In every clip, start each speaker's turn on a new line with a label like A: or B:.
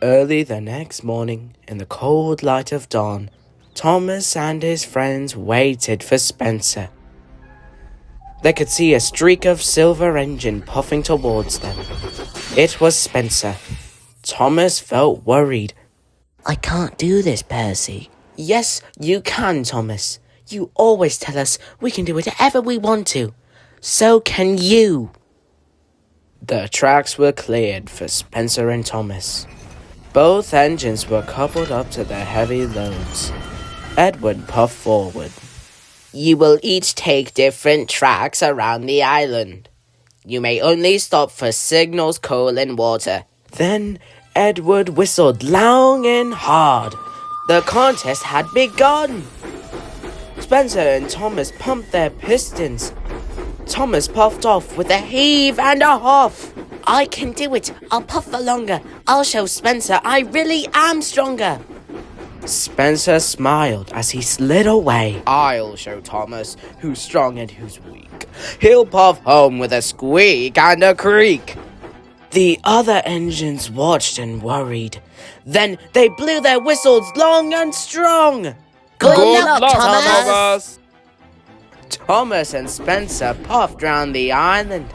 A: Early the next morning, in the cold light of dawn, Thomas and his friends waited for Spencer. They could see a streak of silver engine puffing towards them. It was Spencer. Thomas felt worried.
B: I can't do this, Percy.
A: Yes, you can, Thomas. You always tell us we can do whatever we want to. So can you. The tracks were cleared for Spencer and Thomas. Both engines were coupled up to their heavy loads. Edward puffed forward.
B: You will each take different tracks around the island. You may only stop for signals, coal, and water.
A: Then Edward whistled long and hard. The contest had begun. Spencer and Thomas pumped their pistons. Thomas puffed off with a heave and a huff.
B: I can do it. I'll puff for longer. I'll show Spencer I really am stronger.
A: Spencer smiled as he slid away. I'll show Thomas who's strong and who's weak. He'll puff home with a squeak and a creak. The other engines watched and worried. Then they blew their whistles long and strong.
B: Good luck, Thomas.
A: Thomas and Spencer puffed round the island.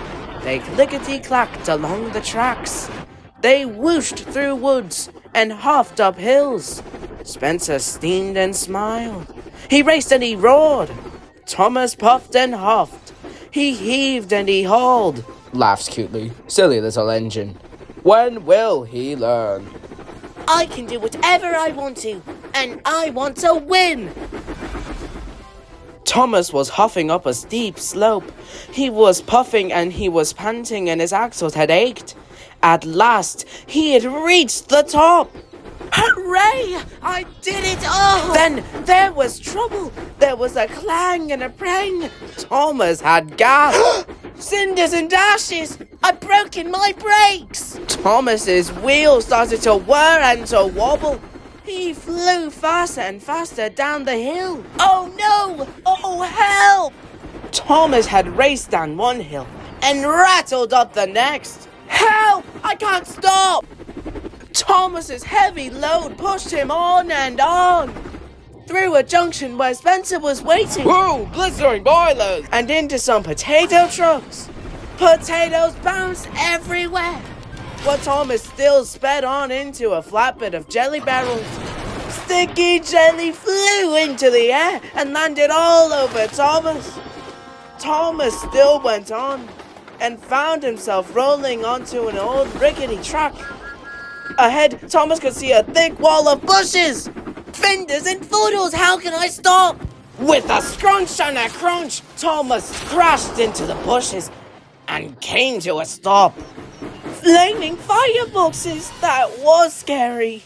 A: They clickety-clacked along the tracks. They whooshed through woods and huffed up hills. Spencer steamed and smiled. He raced and he roared. Thomas puffed and huffed. He heaved and he hauled. Laughs cutely. Silly little engine. When will he learn?
B: I can do whatever I want to, and I want to win.
A: Thomas was huffing up a steep slope. He was puffing and he was panting and his axles had ached. At last, he had reached the top. Hooray! I did it all! Then there was trouble. There was a clang and a prang. Thomas had gas. Cinders and ashes.
B: I've broken my brakes.
A: Thomas's wheels started to whir and to wobble. He flew faster and faster down the hill.
B: Oh no! Oh help!
A: Thomas had raced down one hill and rattled up the next. Help! I can't stop! Thomas's heavy load pushed him on and on. Through a junction where Spencer was waiting. Whoa! Blistering boilers! And into some potato trucks. Potatoes bounced everywhere. But Thomas still sped on into a flatbed of jelly barrels. Sticky jelly flew into the air and landed all over Thomas. Thomas still went on and found himself rolling onto an old rickety track. Ahead, Thomas could see a thick wall of bushes.
B: Fenders and photos, how can I stop?
A: With a scrunch and a crunch, Thomas crashed into the bushes and came to a stop. Flaming fireboxes, that was scary.